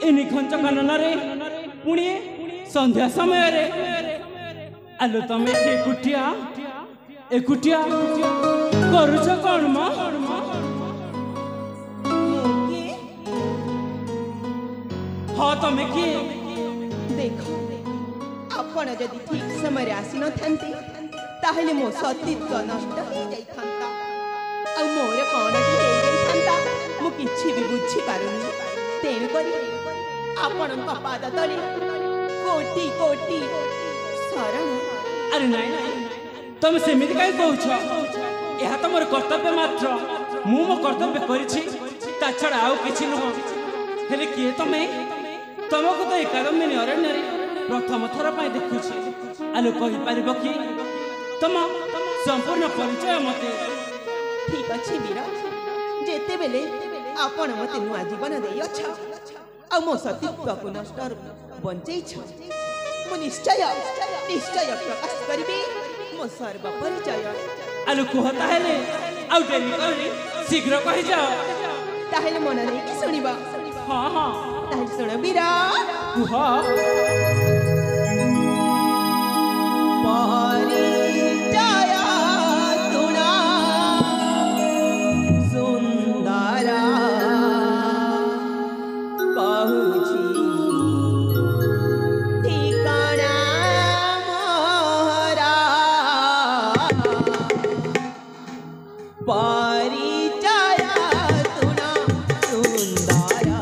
Any घंच कानन पुणी संध्या समय रे आलो तमे एकुटिया एकुटिया करूछ कौन मा हाँ तमे कि देखो आपण जदि ठीक समय आसी न थांते ताहले मो सतीत्व नष्ट हो जाई थांता आ मोर कोन जे हो जाई थांता मु किछि भी बुझी पारुनी तेन करी आपण पाद तले कोटि कोटि शरण। अरे नाई नाई तुम सेमिति काई कहूछ यह तो मोर कर्तव्य मात्र मु मो कर्तव्य करिछि ता छडा आउ किछि नुह हेले किए तमे तुमको तो एकादमी अरण्य प्रथम थर पर देखुछि आलो कहि पारिबो कि तुम संपूर्ण परिचय मते ठीक अछि वीर जेते बेले आपण मते नुआ जीवन देई अछ आ मो सतीत्व को नष्ट बंचै छ मु निश्चय निश्चय प्रकाश करबी मो सर्व परिचय। आलो कहता हेले आउ डेरी करी शीघ्र कहि जाओ ताहेले मन नै कि सुनिबा। हां हां ताहेले सुन वीर कुह परिचय सुना सुंदरा कहूछि ठिकाना मोरा परिचय सुना सुंदरा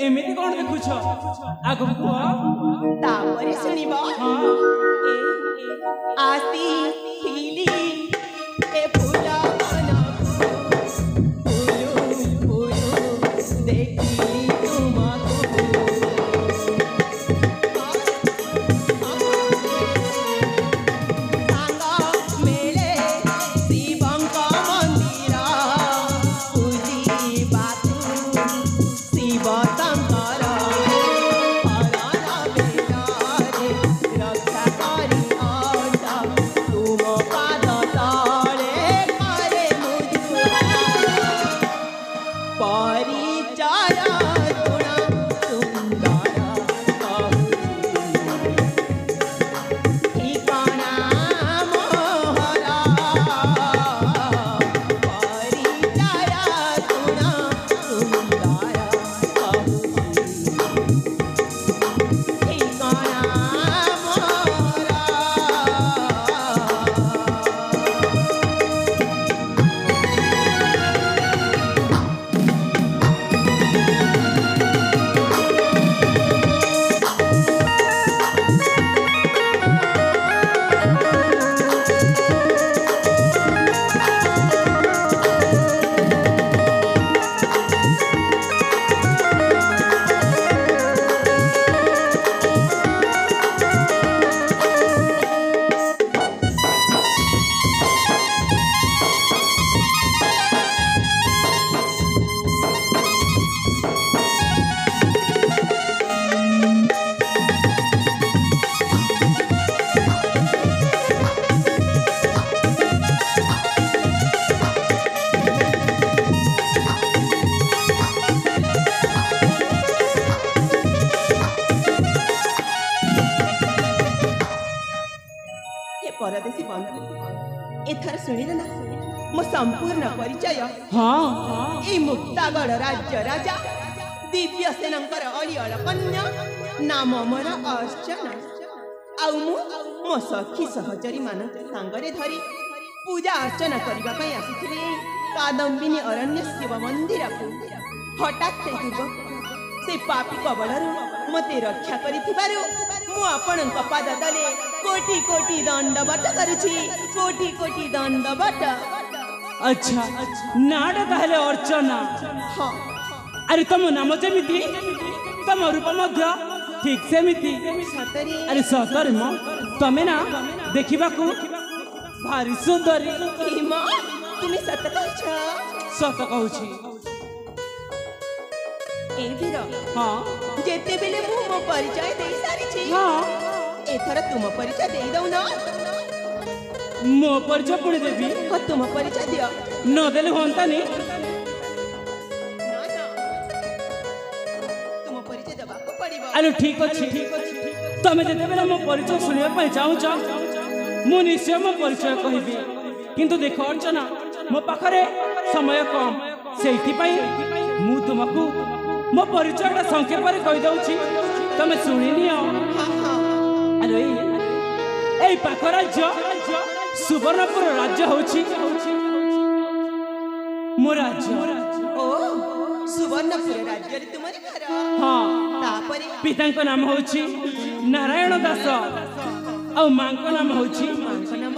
एमिति कौन देखुछ आगु कुह तापरे सुनिबो। हां आसी हिली ए फूला बना फूलू फूलू देखी तुमको सांगा मेले शिवंका मंदिरा पूजी बातू शिव शंकर हरण बेचारे रक्षा करी तुम पाद तले शुणिले ना मो संपूर्ण परिचय हाँ ए मुक्तागढ़ राज्य राजा दिव्य सेनंकर अड़ियल कन्या नाम मोर अर्चना आउ मो सखी सहचरी मान सांगरे धरी पूजा अर्चना करबा पई आसीथिले कादम्बिनी अरण्य शिव मंदिर को हठात से पापी कबलरू मते रक्षा करिथिबारु मु आपणक पाद तले कोटि कोटि दंडवत करुछि कोटि कोटि दंडवत। अच्छा नाटा ताहले अर्चना हाँ अरे तुम नाम जेमिति तुम रूप मध्य ठीक सेमिति सतरी अरे सतरे म तमे ना देखिबा को भारी सुंदरी हिमा तुम्हें सत कहछ सत कहूछि ए वीर हाँ जेते बेले मु मो परिचय देई सारी छी हाँ एथर तुम परिचय देई दउ ना मो परिचय पुणी देवी हो तुम परिचय दियो न देले होंतानी ना ना तुम परिचय देबा को पड़िबो। अरे ठीक अछि तमे जते बेला मो परिचय सुनिबा पई चाहूछ मु निश्चय मो परिचय कहबी किंतु देखो अर्चना मो पाखरे समय कम सेठी पई मु तुमको मो परिचयटा संक्षेप कहि दउछि तमे सुनि नियो। हाँ हाँ अरे एई पाख राज्य सुवर्णपुर राज्य होछि मो राज्य ओ सुवर्णपुर राज्य रे तुमरी घर हाँ तापरे पिताଙ୍କ नाम होछि नारायण दास और मां को नाम होछि मांको नाम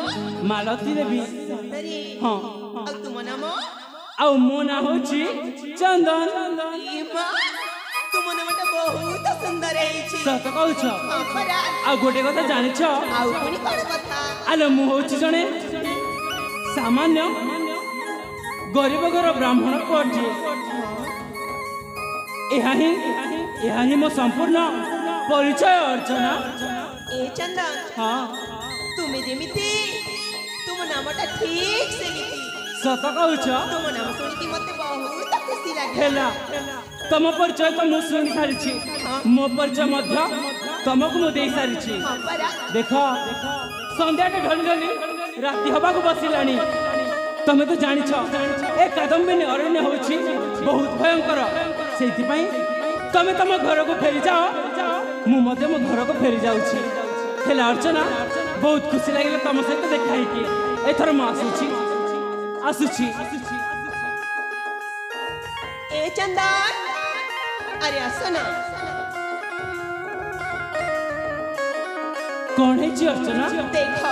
मालती देवी सतरी हाँ आ तुम नाम और मो नाम होछि चंदन हिमा तुम नामटा बहुत सुंदर हेछि सत कहूछ हाँ परा आ गोटे कथा जानिछ आउ कोनी कोन कथा आलो मु होछि जणे सामान्य गरीब घर ब्राह्मण कोठी यहा ही मो संपूर्ण परिचय अर्चना। ए चंदन हाँ तुमे जेमिति तुम नामटा ठीक सेमिति सत कहूछ तुम नाम सुनिकी मते बहुत खुशी लागे हेला तम परिचय तो मु सुनि सारिछि मो परिचय मध्य तुमको मु देई सारिछि। हाँ परा देख संध्या के ढली ढली राति हबाक बसिलानी तमे तो जानिछ ए कादम्बिनी अरण्य होछि बहुत भयंकर सेति पई तमे तम घर को फेरी जाओ मु मते मो घर को फेरी जाउछि। हेला अर्चना बहुत खुशी लागिले तम सहित देखाई कि एथर म आसुछि ए चंदन अरे आसो ना कौन है जी अर्चना देखो